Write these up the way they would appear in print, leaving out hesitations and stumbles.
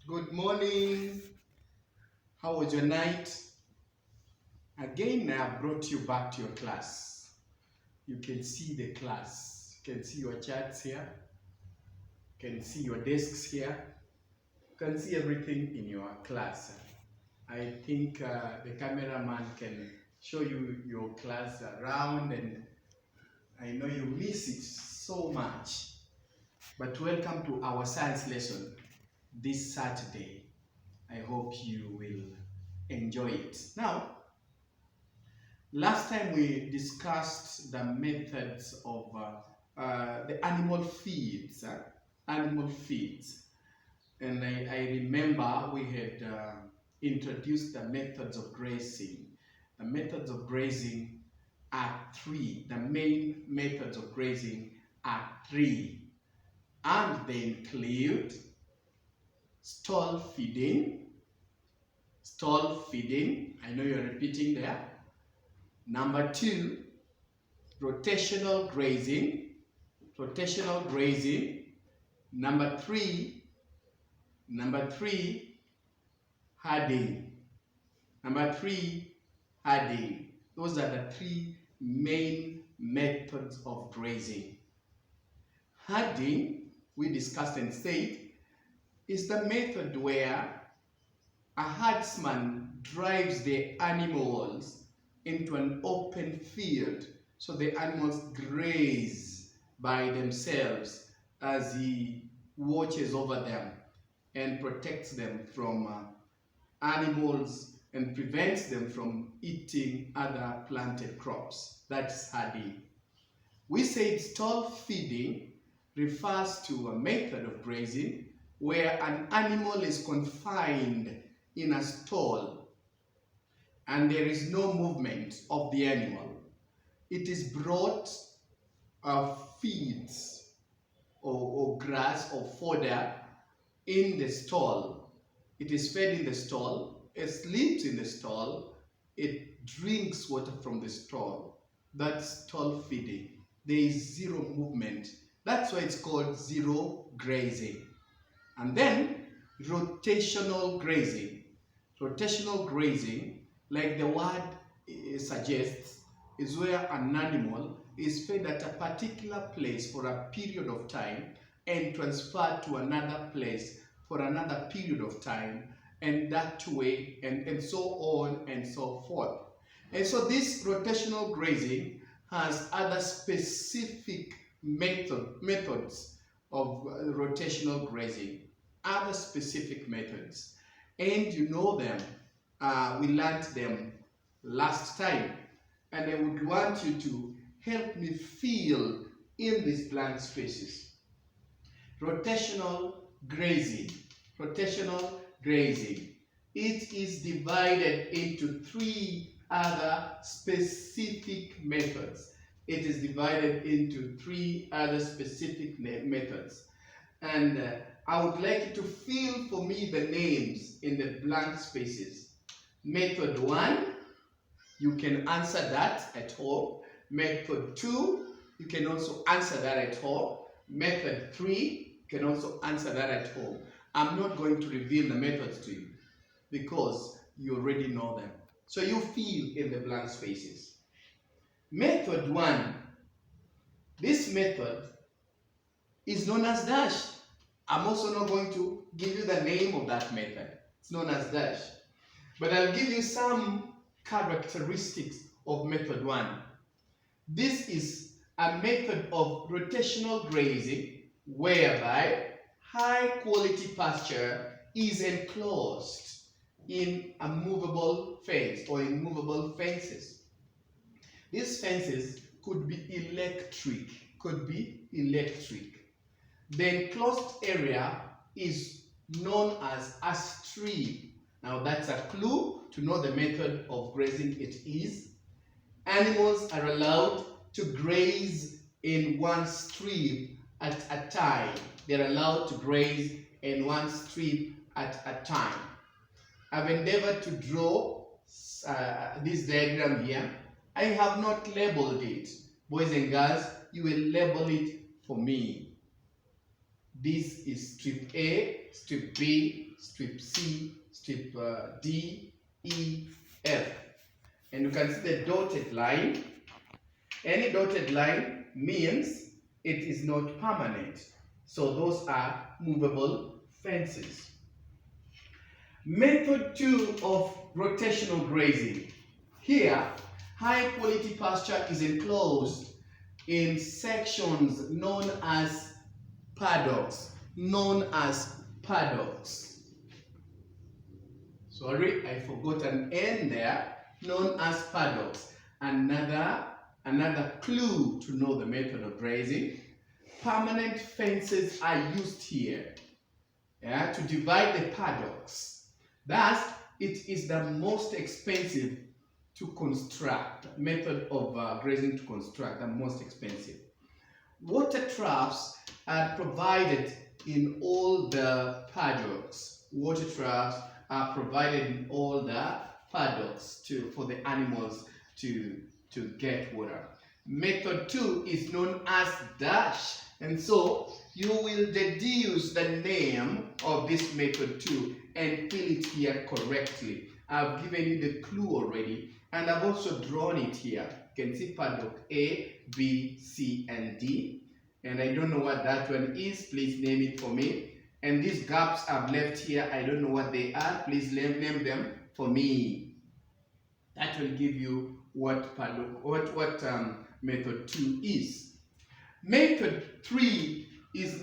Good morning. How was your night? Again, I have brought you back to your class. You can see the class. You can see your charts here. You can see your desks here. You can see everything in your class. I think the cameraman can show you your class around, and I know you miss it so much. But welcome to our science lesson this Saturday. I hope you will enjoy it. Now, last time we discussed the methods of the animal feeds, and I remember we had introduced the methods of grazing. The methods of grazing are three. The main methods of grazing are three, and they include stall feeding. I know you're repeating there. Number two, rotational grazing. Number three, herding. Those are the three main methods of grazing. Herding, we discussed and said, is the method where a herdsman drives the animals into an open field so the animals graze by themselves as he watches over them and protects them from animals and prevents them from eating other planted crops. That's herding. We said stall feeding refers to a method of grazing where an animal is confined in a stall and there is no movement of the animal. It is brought feeds or grass or fodder in the stall. It is fed in the stall, it sleeps in the stall, it drinks water from the stall. That's stall feeding. There is zero movement. That's why it's called zero grazing. And then rotational grazing. Rotational grazing, like the word suggests, is where an animal is fed at a particular place for a period of time and transferred to another place for another period of time, and that way, and so on and so forth. And so this rotational grazing has other specific methods of rotational grazing, other specific methods. And you know them. We learned them last time. And I would want you to help me fill in these blank spaces. Rotational grazing. It is divided into three other specific methods. And I would like you to fill for me the names in the blank spaces. Method 1, you can answer that at home. Method 2, you can also answer that at home. Method 3, you can also answer that at home. I'm not going to reveal the methods to you because you already know them. So you fill in the blank spaces. Method 1, this method is known as dash. I'm also not going to give you the name of that method. It's known as dash. But I'll give you some characteristics of method 1. This is a method of rotational grazing whereby high quality pasture is enclosed in a movable fence or in movable fences. These fences could be electric. The enclosed area is known as a strip. Now that's a clue to know the method of grazing it is. Animals are allowed to graze in one strip at a time. They're allowed to graze in one strip at a time. I've endeavored to draw this diagram here. I have not labeled it. Boys and girls, you will label it for me. This is strip A, strip B, strip C, strip D, E, F. And you can see the dotted line. Any dotted line means it is not permanent. So those are movable fences. Method 2 of rotational grazing. Here, high quality pasture is enclosed in sections known as paddocks. Sorry, I forgot an N there. Known as paddocks. Another clue to know the method of grazing. Permanent fences are used here, to divide the paddocks. Thus, it is the most expensive to construct, method of grazing to construct, the most expensive. Water troughs are provided in all the paddocks. Water troughs are provided in all the paddocks for the animals to get water. Method 2 is known as dash, and so you will deduce the name of this method 2 and fill it here correctly. I've given you the clue already, and I've also drawn it here. You can see paddock A, B, C, and D. And I don't know what that one is. Please name it for me. And these gaps I've left here, I don't know what they are. Please name them for me. That will give you what method 2 is. Method 3 is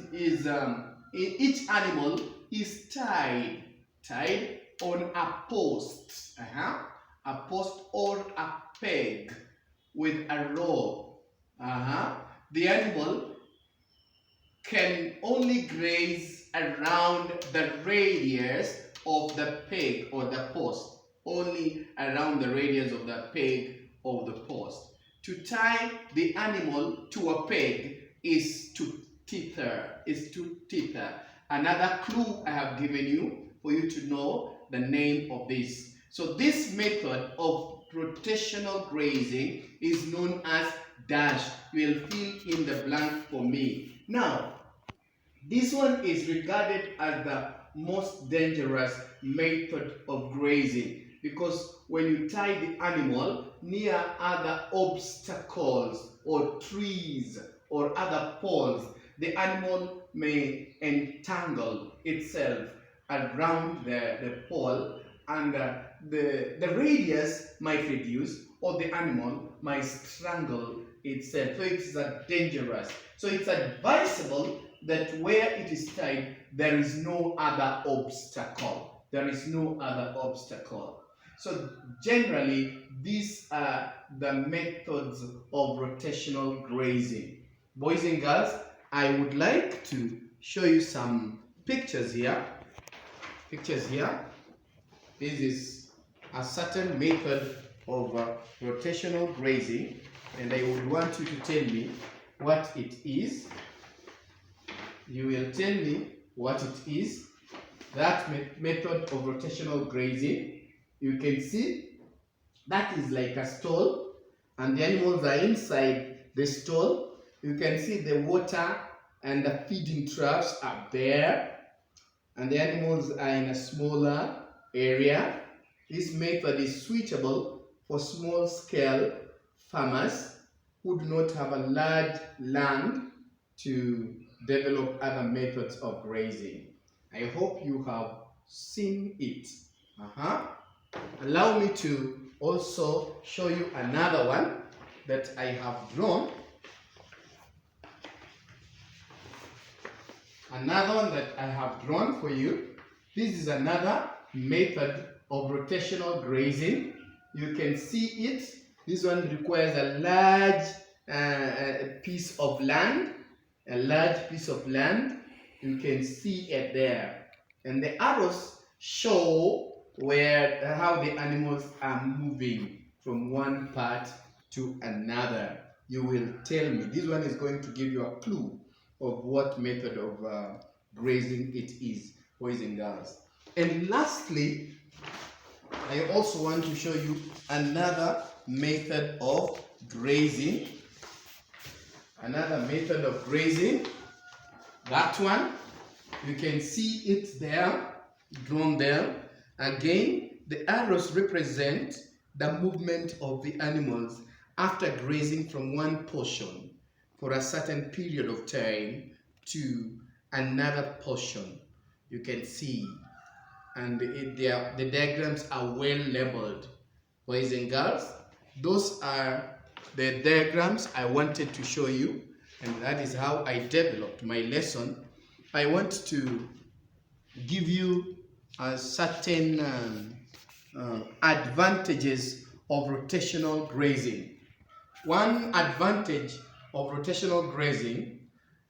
each animal is tied on a post, a post or a peg with a rope. The animal can only graze around the radius of the peg or the post, only around the radius of the peg or the post. To tie the animal to a peg is to tether. Another clue I have given you for you to know the name of this. So this method of rotational grazing is known as dash. You will fill in the blank for me. Now, this one is regarded as the most dangerous method of grazing, because when you tie the animal near other obstacles or trees or other poles, the animal may entangle itself around the pole, and the radius might reduce, or the animal might strangle itself. So it's dangerous. So it's advisable that where it is tied, there is no other obstacle. So generally, these are the methods of rotational grazing. Boys and girls, I would like to show you some pictures here. This is a certain method of rotational grazing, and I would want you to tell me what it is. You will tell me what it is. That method of rotational grazing, you can see that is like a stall, and the animals are inside the stall. You can see the water and the feeding troughs are there, and the animals are in a smaller area. This method is suitable for small-scale farmers who do not have a large land to develop other methods of grazing. I hope you have seen it. Allow me to also show you another one that I have drawn. Another one that I have drawn for you. This is another method of rotational grazing. You can see it. This one requires a large piece of land. You can see it there. And the arrows show how the animals are moving from one part to another. You will tell me. This one is going to give you a clue of what method of grazing it is, boys and girls. And lastly, I also want to show you another method of grazing. That one, you can see it there. drawn there. Again, the arrows represent the movement of the animals after grazing from one portion for a certain period of time to another portion. You can see, and the diagrams are well labeled. Boys and girls, those are the diagrams I wanted to show you, and that is how I developed my lesson. I want to give you a certain advantages of rotational grazing. One advantage of rotational grazing,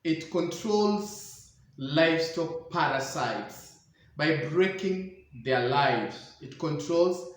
it controls livestock parasites by breaking their lives. It controls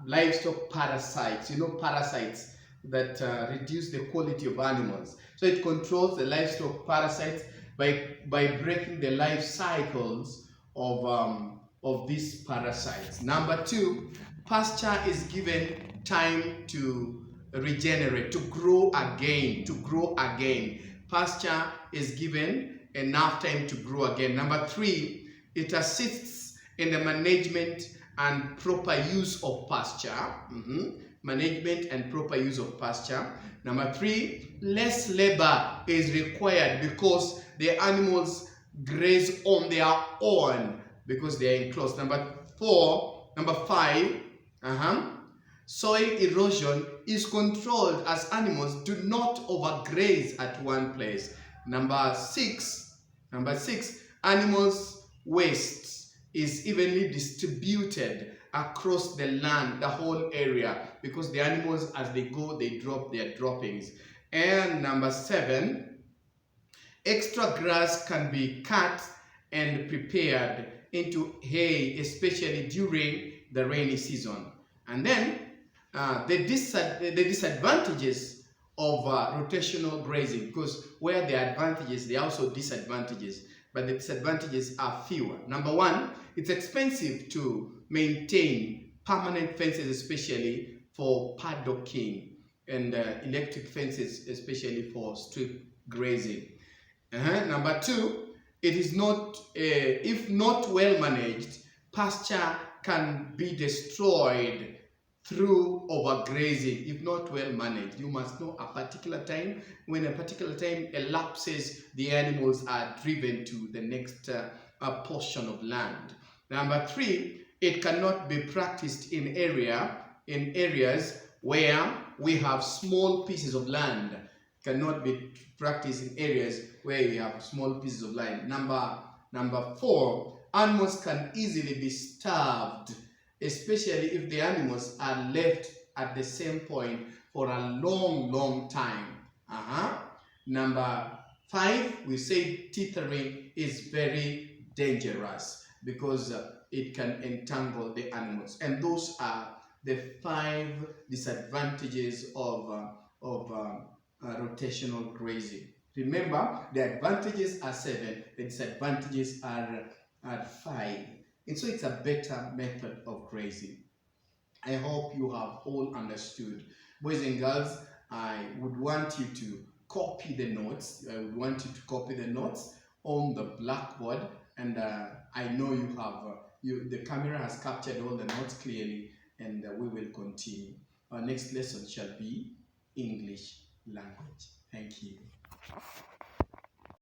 livestock parasites, parasites that reduce the quality of animals. So it controls the livestock parasites by breaking the life cycles of these parasites. Number two, pasture is given time to regenerate, to grow again. Pasture is given enough time to grow again. Number three, it assists in the management and proper use of pasture. Management and proper use of pasture. Number three, less labor is required because the animals graze on their own because they are enclosed. Number five, soil erosion is controlled as animals do not overgraze at one place. Number six, animals' waste is evenly distributed across the land, the whole area, because the animals, as they go, they drop their droppings. And number seven, extra grass can be cut and prepared into hay, especially during the rainy season. And then the disadvantages of rotational grazing, because where there are advantages, there are also disadvantages, but the disadvantages are fewer. Number one, it's expensive to maintain permanent fences, especially for paddocking, and electric fences, especially for strip grazing. Number two, it is not, if not well managed, pasture can be destroyed through overgrazing. If not well managed, you must know a particular time. When a particular time elapses, the animals are driven to the next portion of land. Number three, it cannot be practiced in areas where we have small pieces of land. Cannot be practiced in areas where you have small pieces of land. Number four, animals can easily be starved, especially if the animals are left at the same point for a long time. Number five, we say tethering is very dangerous because it can entangle the animals. And those are the 5 disadvantages of rotational grazing. Remember, the advantages are 7, the disadvantages are 5. And so it's a better method of grazing. I hope you have all understood. Boys and girls, I would want you to copy the notes. I would want you to copy the notes on the blackboard, and I know you have, the camera has captured all the notes clearly, and we will continue. Our next lesson shall be English language. Thank you.